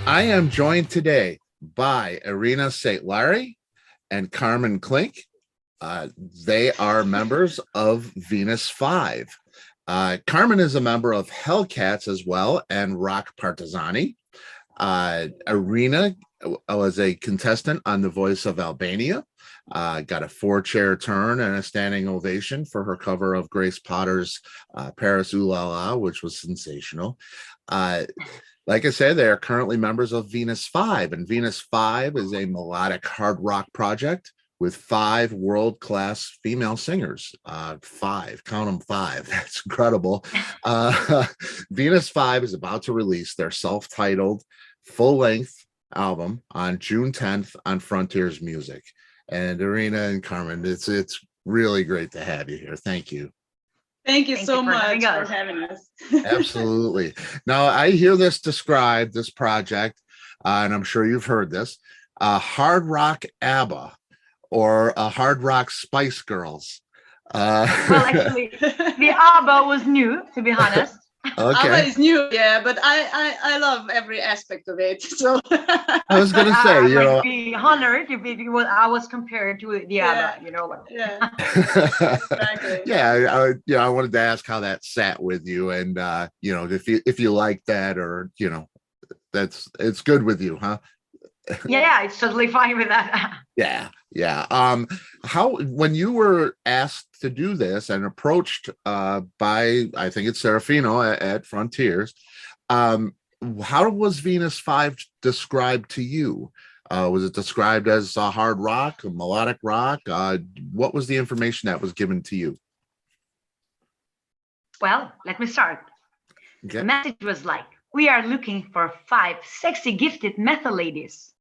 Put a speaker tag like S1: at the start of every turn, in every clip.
S1: I am joined today by Erina Seitllari and Karmen Klinc. They are members of Venus 5. Karmen is a member of Hellcats as well and Rock Partizani. Erina was a contestant on The Voice of Albania. Got a 4-chair turn and a standing ovation for her cover of Grace Potter's Paris Ooh La La, which was sensational. Like I said, they are currently members of Venus 5, and Venus 5 is a melodic hard rock project with 5 world-class female singers. 5, count them 5. That's incredible. Venus 5 is about to release their self-titled full-length album on June 10th on Frontiers Music. And Erina and Karmen, it's really great to have you here. Thank you.
S2: Thank you so much for having us.
S1: Absolutely. Now, I hear this described, this project, and I'm sure you've heard this, hard rock ABBA or a hard rock Spice Girls.
S3: Well, actually, the ABBA was new, to be honest.
S1: Okay.
S2: ABBA is new, yeah, but I love every aspect of it. So
S1: I was going to say, you know,
S3: I'd be honored if I was compared to the ABBA, you know.
S2: Yeah, exactly.
S1: Yeah, I wanted to ask how that sat with you, and you know, if you like that, or you know, it's good with you, huh?
S3: Yeah, it's totally fine with that.
S1: Yeah. How, when you were asked to do this and approached by, I think it's Serafino at Frontiers, how was Venus 5 described to you? Was it described as a hard rock, a melodic rock? What was the information that was given to you?
S3: Well, let me start.
S1: Okay.
S3: The message was like, we are looking for 5 sexy, gifted metal ladies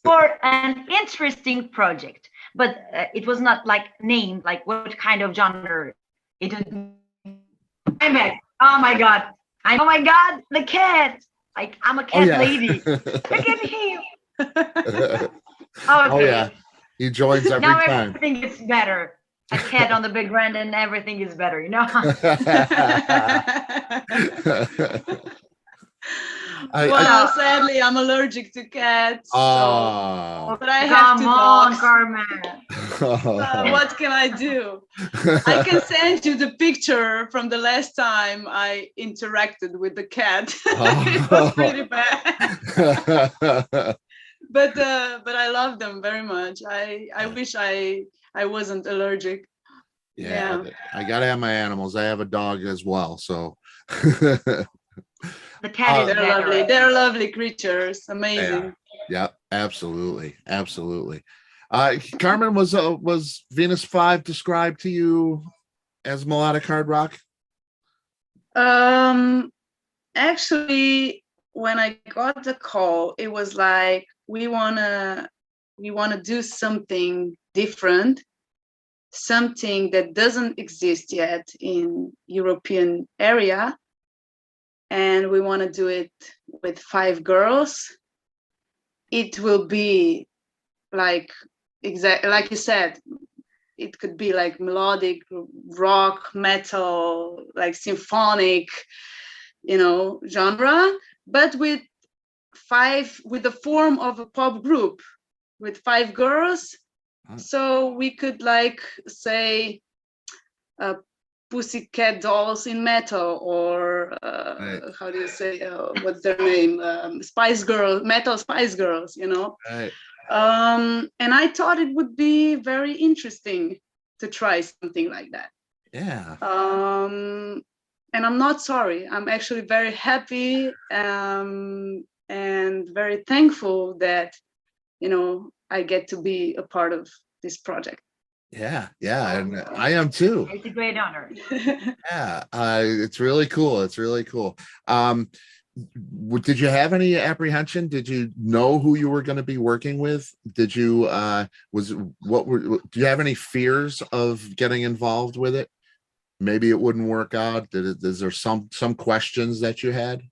S3: for an interesting project. But it was not like named, like what kind of genre. It didn't. Oh my God. Oh my God, the cat. Like, I'm a cat lady. Look at him. Okay.
S1: Oh yeah, he joins every
S3: now
S1: time.
S3: Everything is better. A cat on the big grand and everything is better, you know.
S2: Sadly, I'm allergic to cats. But I have to dogs.
S3: Karmen.
S2: What can I do? I can send you the picture from the last time I interacted with the cat. It was pretty bad. But I love them very much. I wish I wasn't allergic.
S1: Yeah, I gotta have my animals. I have a dog as well, so.
S3: The cat is
S2: they're lovely. They're lovely creatures. Amazing.
S1: Yeah, absolutely. Karmen, was Venus 5 described to you as melodic hard rock?
S2: Actually, when I got the call, it was like, we wanna do something different, something that doesn't exist yet in European area. And we want to do it with 5 girls. It will be like, exactly like you said, it could be like melodic rock, metal, like symphonic, you know, genre, but with the form of a pop group with 5 girls. So we could like say Pussycat Dolls in metal, or how do you say, what's their name, Spice Girls, metal Spice Girls, you know.
S1: Right.
S2: And I thought it would be very interesting to try something like that.
S1: Yeah.
S2: And I'm not sorry. I'm actually very happy and very thankful that, you know, I get to be a part of this project.
S1: Yeah, and I am too.
S3: It's a great honor.
S1: Yeah, it's really cool. Did you have any apprehension? Did you know who you were going to be working with? Did you do you have any fears of getting involved with it? Maybe it wouldn't work out. Is there some questions that you had?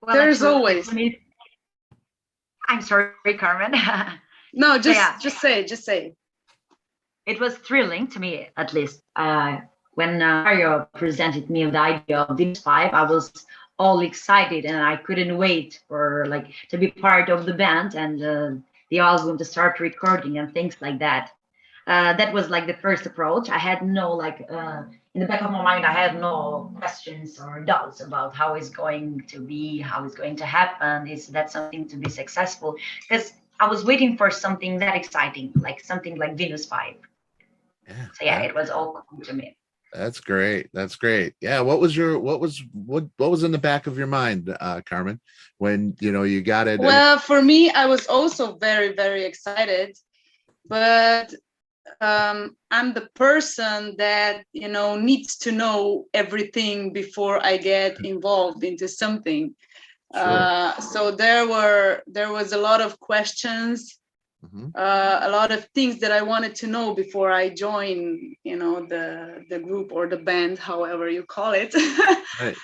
S3: Well,
S2: there's always.
S3: I'm sorry, Karmen.
S2: No, just say.
S3: It was thrilling to me, at least. When Mario presented me the idea of Venus 5, I was all excited, and I couldn't wait for like to be part of the band and the album to start recording and things like that. That was like the first approach. I had no like in the back of my mind, I had no questions or doubts about how it's going to be, how it's going to happen. Is that something to be successful? Because I was waiting for something that exciting, like something like Venus 5.
S1: Yeah,
S3: So yeah, it was all cool to me.
S1: that's great. That's great. Yeah. What was in the back of your mind, Karmen, when you got it?
S2: Well, for me, I was also very, very excited, but I'm the person that needs to know everything before I get involved into something.
S1: Sure.
S2: So there was a lot of questions, a lot of things that I wanted to know before I join, the group or the band, however you call it.
S1: Right.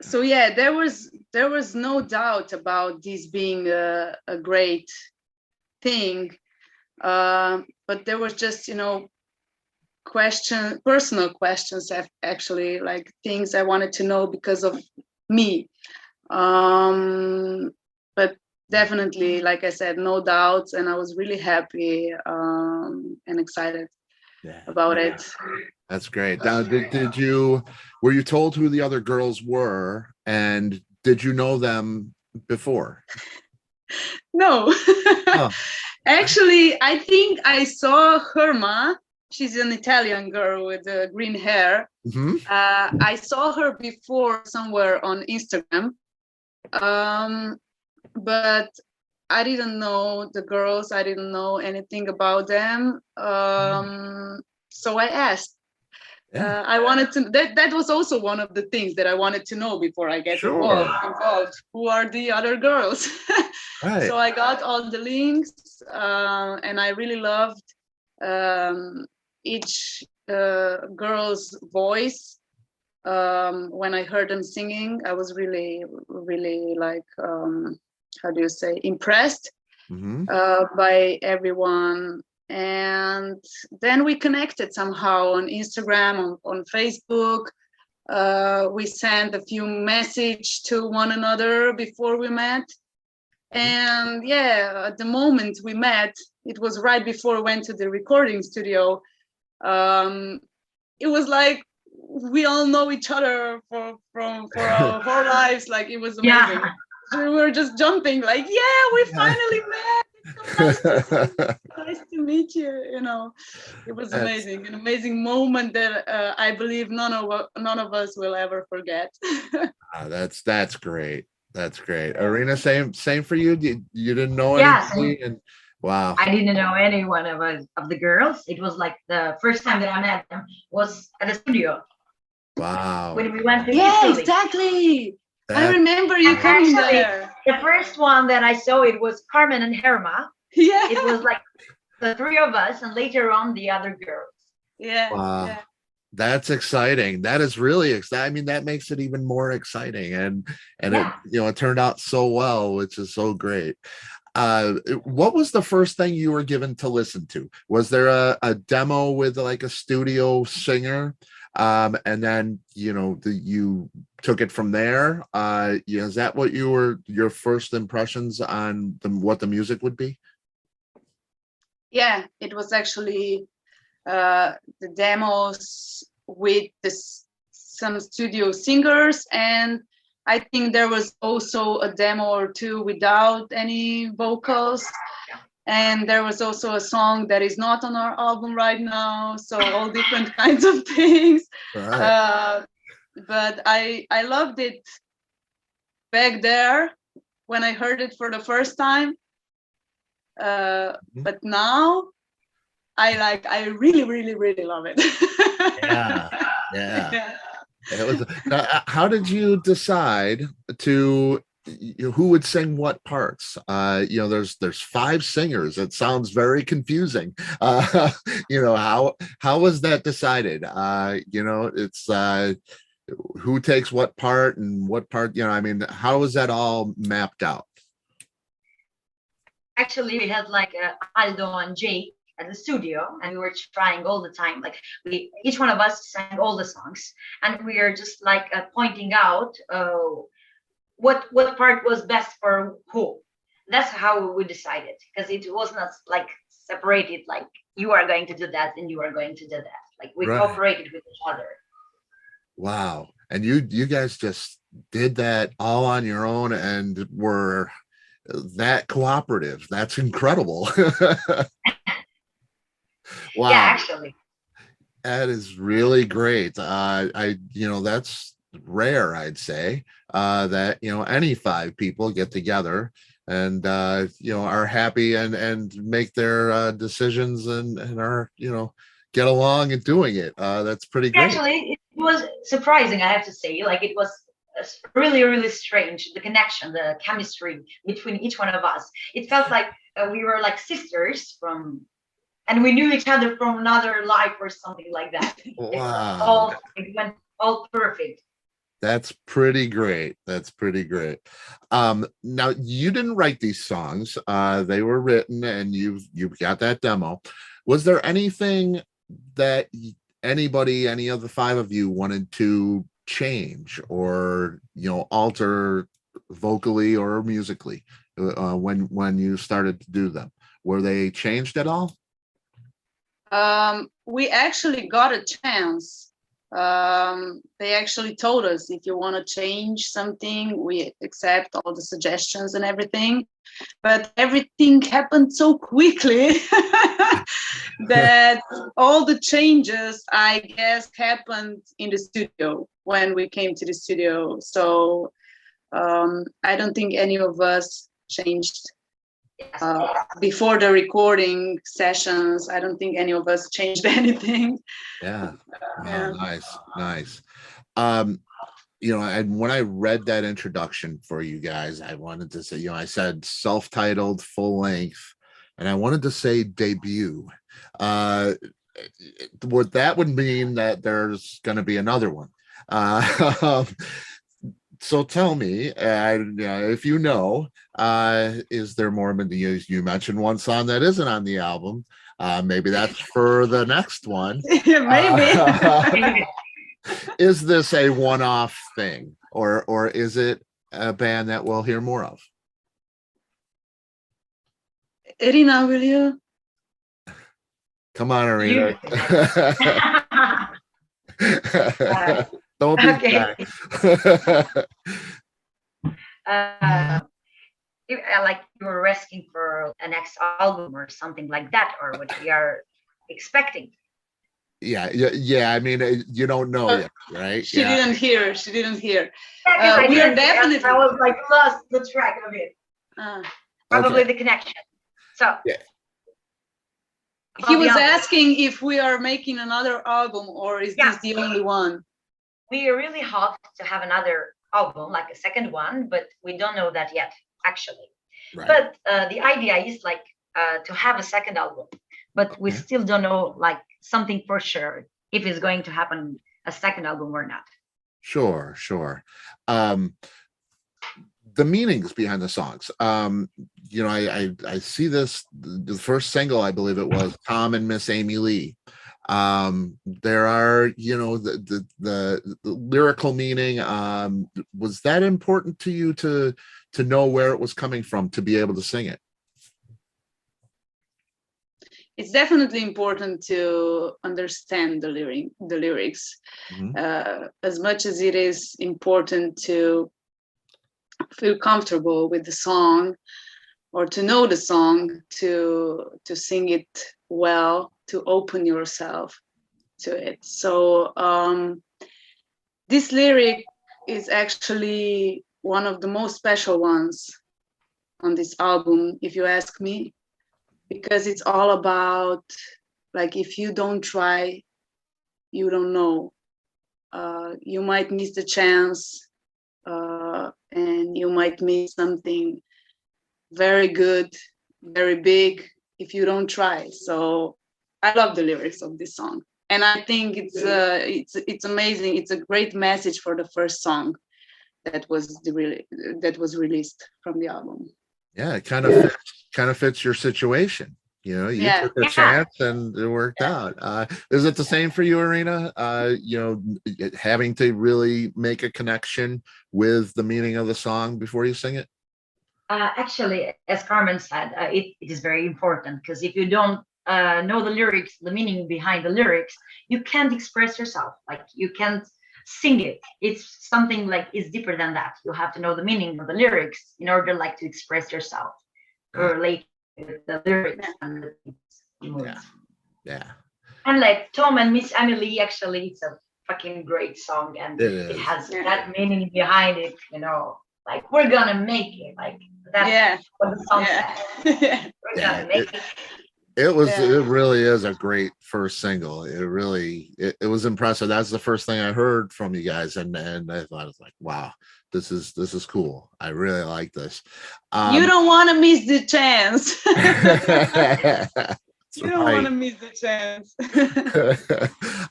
S2: So yeah, there was no doubt about this being a great thing, but there was just personal questions, actually, like things I wanted to know because of me, but definitely, like I said, no doubts, and I was really happy and excited about it.
S1: That's great. Now, were you told who the other girls were, and did you know them before?
S2: No.
S1: Oh.
S2: Actually, I think I saw Herma. She's an Italian girl with green hair. I saw her before somewhere on Instagram, but I didn't know the girls. I didn't know anything about them. So I asked. I wanted to. That was also one of the things that I wanted to know before I get
S1: Sure.
S2: involved. Who are the other girls?
S1: Right.
S2: So I got all the links, and I really loved each girl's voice. When I heard them singing, I was really, really like, how do you say, impressed by everyone. And then we connected somehow on Instagram, on Facebook. We sent a few messages to one another before we met. And yeah, at the moment we met, it was right before we went to the recording studio. It was like we all know each other for our whole lives. Like, it was amazing.
S3: Yeah.
S2: We were just jumping, like, yeah, we finally met. It's so nice to meet you. It was amazing, an amazing moment that I believe none of us will ever forget.
S1: That's great. That's great. Erina, same for you. You didn't know
S3: Yeah,
S1: anybody, and wow.
S3: I didn't know any one of the girls. It was like the first time that I met them was at the studio.
S1: Wow.
S3: When we went to
S2: Yeah,
S3: Italy.
S2: exactly. I remember you coming there.
S3: The first one that I saw, it was Carmen and Herma.
S2: Yeah.
S3: It was like the three of us, and later on the other girls.
S2: Yeah.
S1: Wow.
S2: Yeah.
S1: That's exciting. That is really exciting. I mean, that makes it even more exciting, and
S3: Yeah.
S1: it turned out so well, which is so great. What was the first thing you were given to listen to? Was there a demo with like a studio singer, and then you took it from there? Is that what your first impressions on what the music would be?
S2: Yeah, it was actually the demos with some studio singers, and I think there was also a demo or two without any vocals, and there was also a song that is not on our album right now, so all different kinds of things.
S1: Right.
S2: But I loved it back there when I heard it for the first time, but now I really, really, really love it.
S1: Yeah. It was. How did you decide who would sing what parts? There's 5 singers. It sounds very confusing. How was that decided? It's who takes what part and what part. I mean, how was that all mapped out?
S3: Actually, we had like Aldo and Jake. at the studio, and we were trying all the time. Like each one of us sang all the songs, and we are just like pointing out what part was best for who. That's how we decided, because it was not like separated, like you are going to do that and you are going to do that. Like we
S1: Right.
S3: cooperated with each other.
S1: Wow. And you guys just did that all on your own and were that cooperative. That's incredible. Wow.
S3: Yeah, actually.
S1: That is really great. That's rare, I'd say, that, any five people get together and, are happy and make their decisions and are, get along and doing it. That's pretty great.
S3: Actually, it was surprising, I have to say. Like it was really, really strange, the connection, the chemistry between each one of us. It felt like we were like sisters and we knew each other from another life or something like that.
S1: Wow.
S3: It went all perfect.
S1: That's pretty great. That's pretty great. Now you didn't write these songs. They were written and you've got that demo. Was there anything that any of the five of you wanted to change or, alter vocally or musically when you started to do them? Were they changed at all?
S2: We actually got a chance. They actually told us, if you want to change something, we accept all the suggestions and everything. But everything happened so quickly that all the changes, I guess, happened in the studio when we came to the studio. So I don't think any of us changed. Before the recording sessions, I don't think any of us changed anything.
S1: Yeah.
S2: Yeah.
S1: Oh, nice. And when I read that introduction for you guys, I wanted to say, I said self-titled, full length, and I wanted to say debut. What that would mean that there's going to be another one. So tell me, if you know, is there more? You mentioned one song that isn't on the album. Maybe that's for the next one.
S2: Maybe.
S1: Is this a one-off thing, or is it a band that we'll hear more of?
S2: Irina, will you?
S1: Come on, Irina. Don't be
S3: Okay. Like you were asking for a next album or something like that, or what we are expecting.
S1: Yeah. I mean, you don't know yet, right?
S2: She didn't hear.
S3: Yeah,
S2: we are definitely.
S3: I was like lost the track of it. Probably the connection. So
S1: yeah.
S2: He was asking if we are making another album or is this the only one?
S3: We really hope to have another album, like a second one, but we don't know that yet, actually. Right. But the idea is like to have a second album, but we still don't know like something for sure if it's going to happen a second album or not.
S1: Sure. The meanings behind the songs. I see this, the first single, I believe it was Tom and Miss Amy Lee. There are, the lyrical meaning. Was that important to you to know where it was coming from, to be able to sing it?
S2: It's definitely important to understand the lyrics, as much as it is important to feel comfortable with the song or to know the song, to sing it well, to open yourself to it. So this lyric is actually one of the most special ones on this album, if you ask me, because it's all about, like, if you don't try, you don't know. You might miss the chance, and you might miss something very good, very big if you don't try. So I love the lyrics of this song, and I think it's amazing. It's a great message for the first song that was released from the album.
S1: Yeah, it kind of fits your situation. You took a chance and it worked out. Is it the same for you, Irina? Having to really make a connection with the meaning of the song before you sing it?
S3: Actually, as Carmen said, it is very important, because if you don't know the lyrics, the meaning behind the lyrics, you can't express yourself. Like, you can't sing it. It's something like, it's deeper than that. You have to know the meaning of the lyrics in order like to express yourself or relate with the lyrics and the things.
S1: Yeah.
S3: And like Tom and Miss Emily, actually, it's a fucking great song, and it has that meaning behind it. Like, we're gonna make it. Like, that's what the song says. We're gonna make it.
S1: It really is a great first single. It was impressive. That's the first thing I heard from you guys, and I thought, it's like, wow, this is cool. I really like this.
S2: You don't want to miss the chance. You don't want to miss the chance.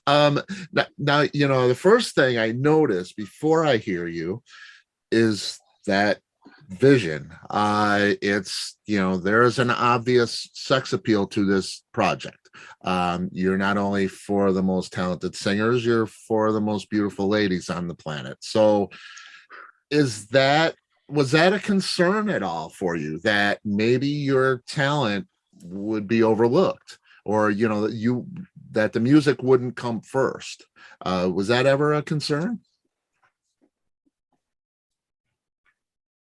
S1: Now, the first thing I noticed before I hear you is that vision. It's, there is an obvious sex appeal to this project. You're not only for the most talented singers, you're for the most beautiful ladies on the planet. So was that a concern at all for you, that maybe your talent would be overlooked, or that the music wouldn't come first? Was that ever a concern?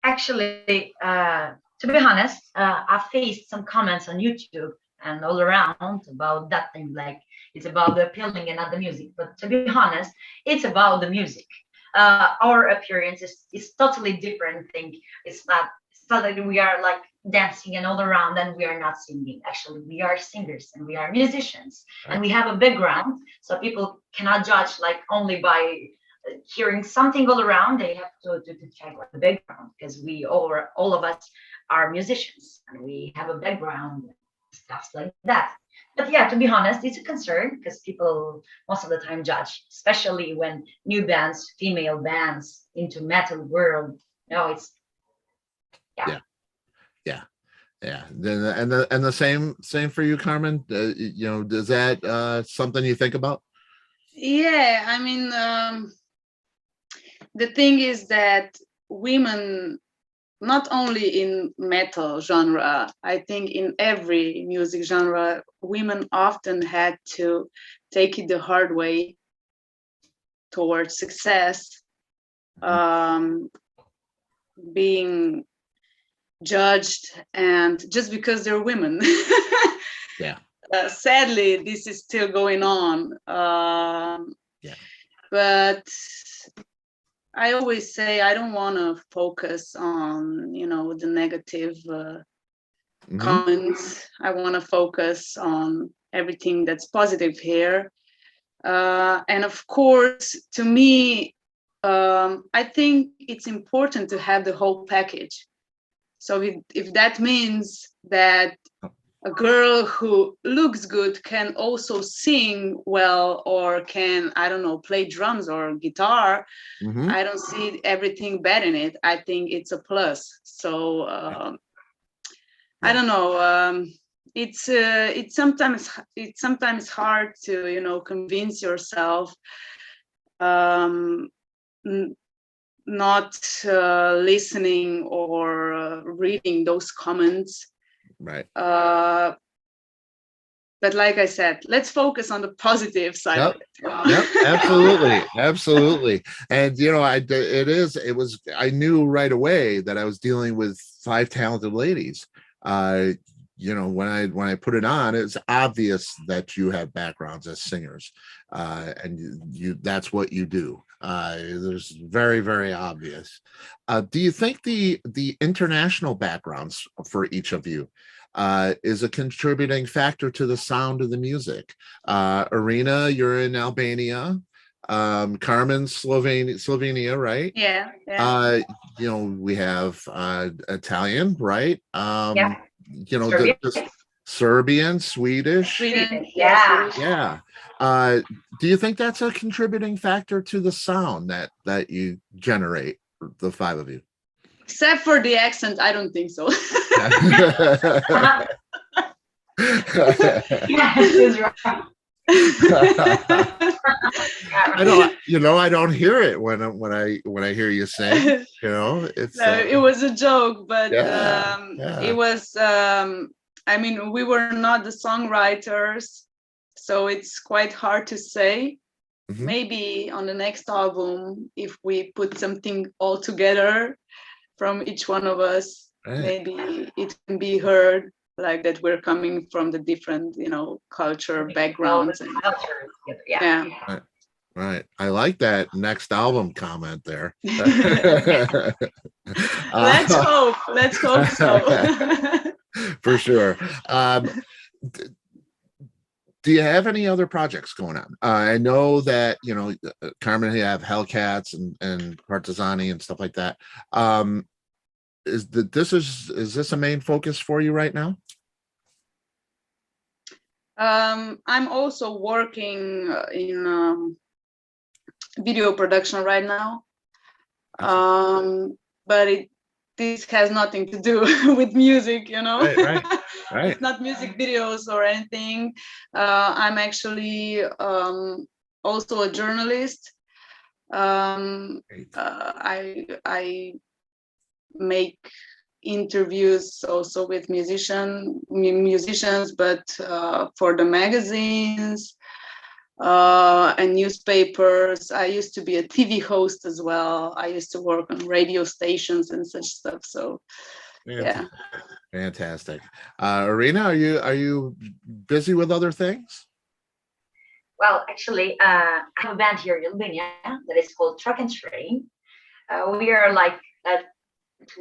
S3: Actually, to be honest, I faced some comments on YouTube and all around about that thing, like, it's about the appealing and not the music. But to be honest, it's about the music. Our appearance is totally different thing. It's not like we are like dancing and all around and we are not singing. Actually, we are singers and we are musicians, and we have a background, so people cannot judge like only by hearing something all around. They have to check the background, because we all of us are musicians and we have a background, stuff like that. But yeah, to be honest, it's a concern, because people most of the time judge, especially when new bands, female bands into metal world. It's
S1: and the same for you, Carmen. Is that something you think about?
S2: Yeah, I mean, the thing is that women, not only in metal genre, I think in every music genre, women often had to take it the hard way towards success, being judged, and just because they're women. Sadly, this is still going on. But I always say I don't want to focus on, the negative comments. I want to focus on everything that's positive here. And of course, to me, I think it's important to have the whole package. So if that means that a girl who looks good can also sing well, or can, I don't know, play drums or guitar, I don't see everything bad in it. I think it's a plus. So I don't know. It's sometimes hard to convince yourself, not listening or reading those comments.
S1: Right.
S2: But like I said, let's focus on the positive side of it.
S1: Yep, absolutely. And I knew right away that I was dealing with 5 talented ladies. When I put it on, it's obvious that you have backgrounds as singers, and that's what you do. There's very, very obvious. Do you think the international backgrounds for each of you is a contributing factor to the sound of the music? Irina, you're in Albania. Karmen, Slovenia, right?
S2: Yeah.
S1: We have Italian, right? Serbian, Swedish.
S2: Sweden.
S1: Yeah. Do you think that's a contributing factor to the sound that you generate, the 5 of you?
S2: Except for the accent, I don't think so.
S3: Yes, is right.
S1: I don't, I don't hear it when I hear you sing. It's
S2: No, it was a joke, but
S1: yeah,
S2: it was. I mean, we were not the songwriters, so it's quite hard to say.
S1: Mhm.
S2: Maybe on the next album, if we put something all together from each one of us,
S1: Right.
S2: maybe it can be heard like that we're coming from the different, culture backgrounds. And, yeah.
S1: Right. I like that next album comment there.
S2: Let's hope. Let's hope so.
S1: For sure. Do you have any other projects going on? I know that, Karmen, you have Hellcats and Partizani and stuff like that. Is this a main focus for you right now?
S2: I'm also working in video production right now. But this has nothing to do with music,
S1: Right.
S2: It's not music videos or anything. I'm actually also a journalist. I make interviews also with musicians, but for the magazines and newspapers. I used to be a TV host as well. I used to work on radio stations and such stuff. So yeah.
S1: Fantastic. Erina, are you busy with other things?
S3: Well, actually, I have a band here in Albania that is called Truck and Train. We are like a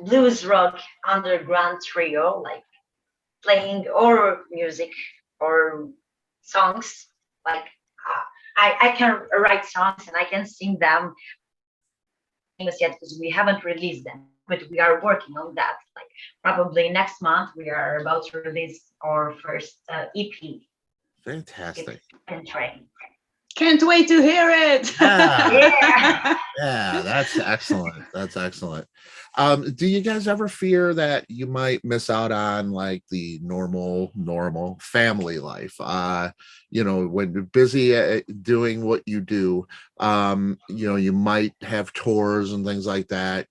S3: blues rock underground trio, like playing or music or songs. Like I can write songs and I can sing them. Yet because we haven't released them, but we are working on that. Like probably next month we are about to release our first EP.
S1: Fantastic.
S3: And Train.
S2: Can't wait to hear it.
S1: Yeah, that's excellent. That's excellent. Do you guys ever fear that you might miss out on like the normal family life? When you're busy doing what you do, you might have chores and things like that.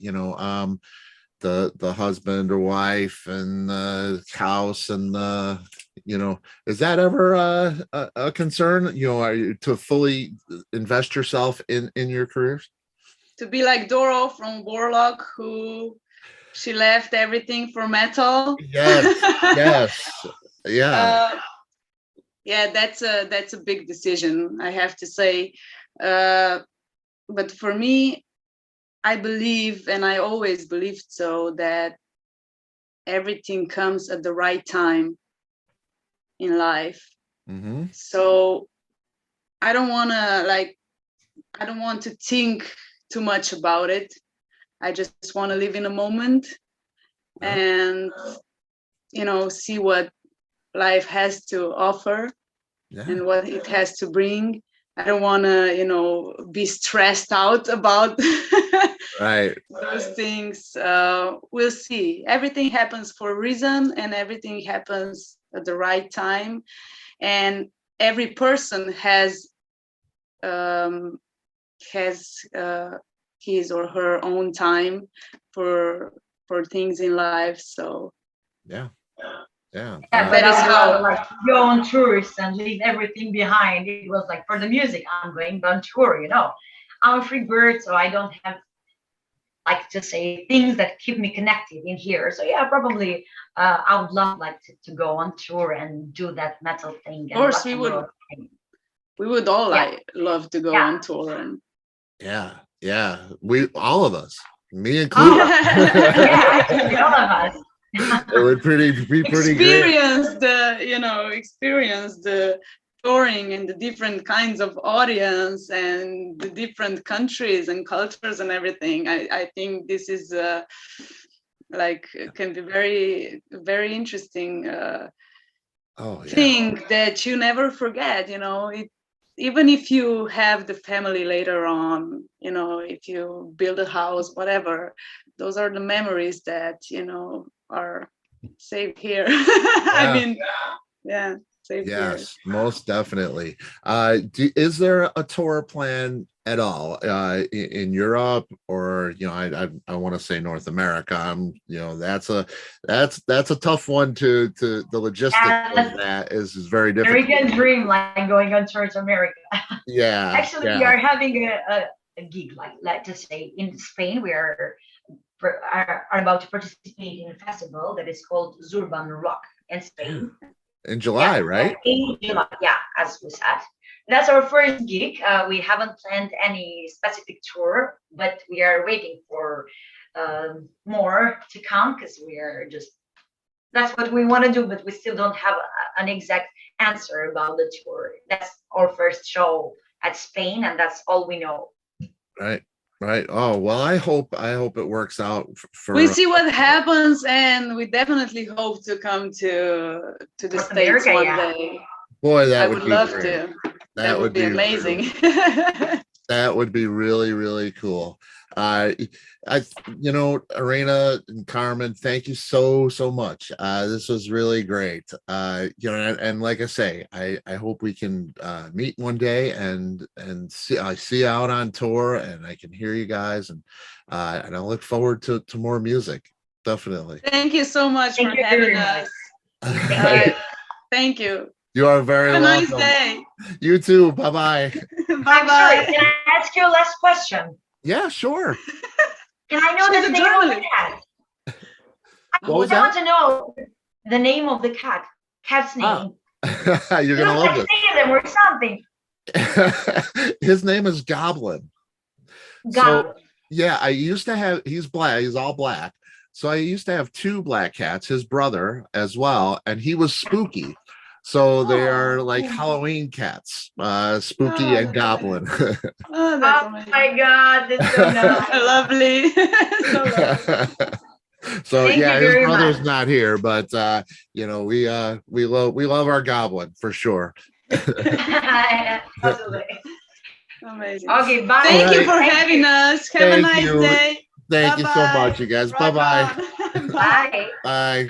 S1: The husband or wife and the house and the is that ever a concern? Are you to fully invest yourself in your careers?
S2: To be like Doro from Warlock, who she left everything for metal.
S1: Yes, yeah.
S2: Yeah, that's a big decision, I have to say. But for me, I believe, and I always believed so, that everything comes at the right time in life.
S1: Mm-hmm.
S2: So I don't want to think too much about it. I just want to live in a moment and see what life has to offer and what it has to bring. I don't want to be stressed out about those things. We'll see. Everything happens for a reason, and everything happens at the right time, and every person has his or her own time for things in life. So
S3: that is how, like, go on tours and leave everything behind. It was like, for the music, I'm going on tour. I'm a free bird, so I don't have like to say things that keep me connected in here. So yeah, probably I would love like to go on tour and do that metal thing.
S2: Of course, we would all love to go on tour. And
S1: we all of us, me included.
S3: All of us.
S1: It would be pretty
S2: experience the touring and the different kinds of audience and the different countries and cultures and everything. I think this is can be very, very interesting thing that you never forget. Even if you have the family later on, if you build a house, whatever, those are the memories that are saved here. I mean, Yeah, same here.
S1: Yes, most definitely. Is there a tour plan at all in Europe, or I want to say North America? That's a tough one to the logistics of that is very difficult.
S3: American dream, like going on tour to America.
S1: Yeah.
S3: Actually, we are having a gig, like let's just say in Spain. We are about to participate in a festival that is called Zurban Rock in Spain.
S1: In July, right?
S3: In July, yeah, as we said. That's our first gig. We haven't planned any specific tour, but we are waiting for more to come because that's what we want to do, but we still don't have an exact answer about the tour. That's our first show at Spain, and that's all we know.
S1: Right. Oh, well, I hope it works out for
S2: we see what happens, and we definitely hope to come to the
S3: North
S2: States
S3: America,
S2: one
S3: yeah.
S2: day.
S1: Boy, that
S2: I
S1: would
S2: would
S1: be
S2: love
S1: great.
S2: to.
S1: That would be
S2: amazing.
S1: That would be really, really cool. Erina and Karmen, thank you so much. This was really great. And like I say, I hope we can meet one day and see you out on tour, and I can hear you guys, and I look forward to more music. Definitely.
S2: Thank you so much for having us. Thank you.
S1: You are very welcome.
S2: Have a nice day.
S1: You too. Bye-bye.
S2: Bye-bye.
S3: Can I ask you a last question?
S1: Yeah, sure.
S3: Can I know the name of the cat? I want to know the name of the cat. Cat's name.
S1: You're going to love
S3: it. Them or something.
S1: His name is Goblin.
S3: Goblin.
S1: So, yeah, I used to have, he's black. He's all black. So I used to have two black cats, his brother as well, and he was Spooky. So they are like Halloween cats, Spooky and Goblin.
S2: Oh
S3: my God, that's so nice.
S2: Lovely. So lovely.
S1: So yeah, his brother's not here, but we love our Goblin for sure.
S3: Absolutely.
S2: Amazing.
S3: Okay, bye.
S2: Thank you for having us. Have a nice day.
S1: Thank you so much, you guys. Bye-bye.
S3: Bye.
S1: Bye.